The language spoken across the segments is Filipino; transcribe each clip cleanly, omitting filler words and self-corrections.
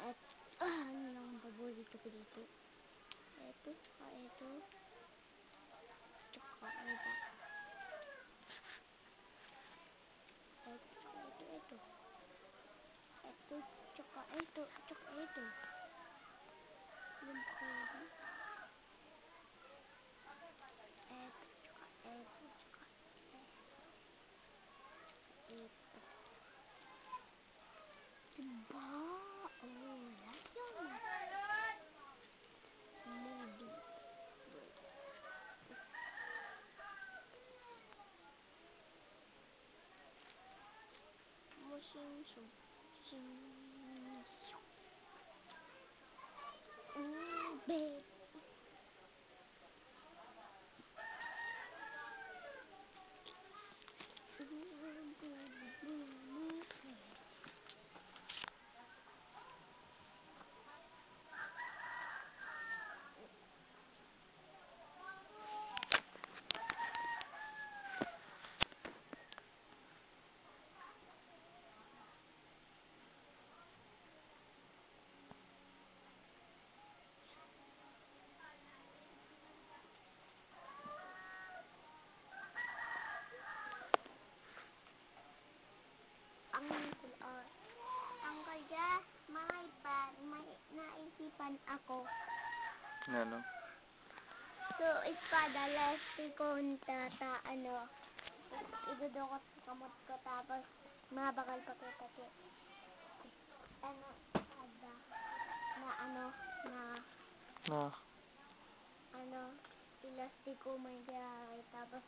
At ano lang paborito ko dito. Ito, tsaka ito. Tsaka ito. Ito. Ito, tsaka ito. Tsaka ito. Yung pwede. Ito, tsaka ito. Tsaka ito. Diba? Oh, like yun. Maybe. Babe. Ang kaya, may naisipan ako. Ano? So, espada, lastikon, idudukot sa kamot ko, tapos, mabakal pa kita, espada, ilastiko may gari, tapos,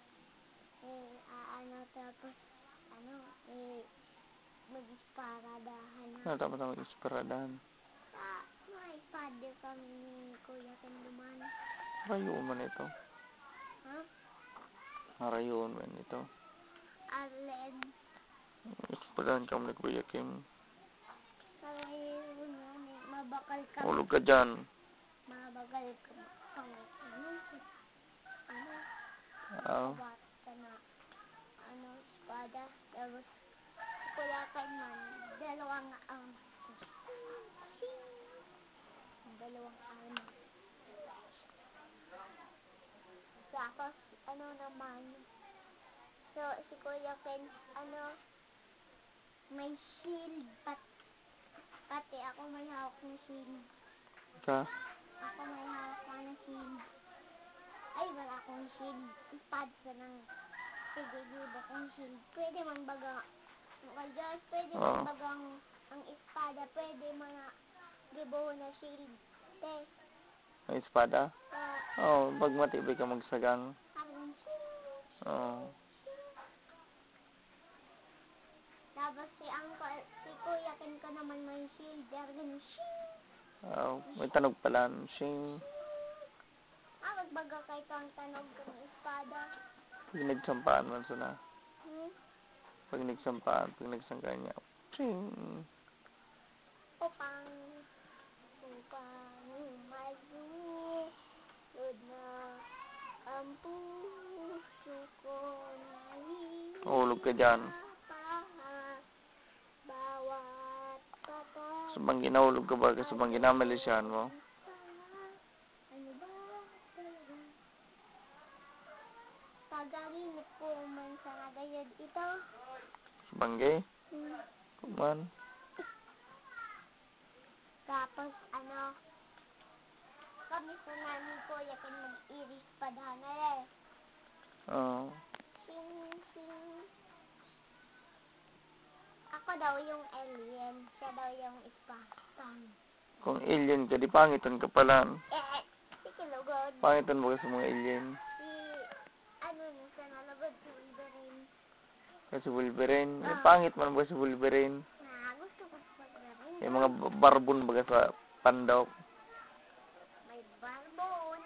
mag-isparadahan na. Tapos ang mag-isparadahan. May espada kami ni Kuya Kanduman. Rayuan man ito. Ha? Rayuan man ito. Alin? Ispadahan ka mo ni Kuya Kim. Rayuan yan eh. Mabakal kami. Ulog ka dyan. Mabakal kami. Bata na. Espada. Tapos, Kuya Kanduman. Dalawang arm. Tapos, naman. So, si Kuya Ken, may shield. Pati ako may hawak na shield. Ka? Ako may hawak na shield. Ay, wala akong shield. Espada ng tigil-gibo kong shield. Pwede man baga, pwede man bagang ang espada. Pwede mga gibo na shield. May espada? Oo, pag matibay ka magsagang. Oo. Tapos si Kuya Ken ko naman may shield. May tanog pala. Shing. Magbaga kay kang tanog ng espada. Pag nagsampaan man sana. Pag nagsampaan, pag nagsangka niya. Shing. Upang malulod na ang puso ko na Ulog ka dyan. Bawat patay. Sabang ginahulog ka ba? Sabang ginamalisyahan mo? Ano ba talaga? Pagalinip ko man sa nagayad ito. Sabanggay? Kuman. Tapos, kami sa namin ko, yakin mag-iris padhana eh. Oo. Sing. Ako daw yung alien, siya daw yung Spartan. Kung alien ka, di pangitan ka pala. Sige, lugod. Pangitan mo kasi mga alien. Sa nalagod si Wolverine. Kasi Wolverine. Pangit man ba si Wolverine? Gusto ko si Wolverine. Yung mga barbon baga sa pandok. May barbon.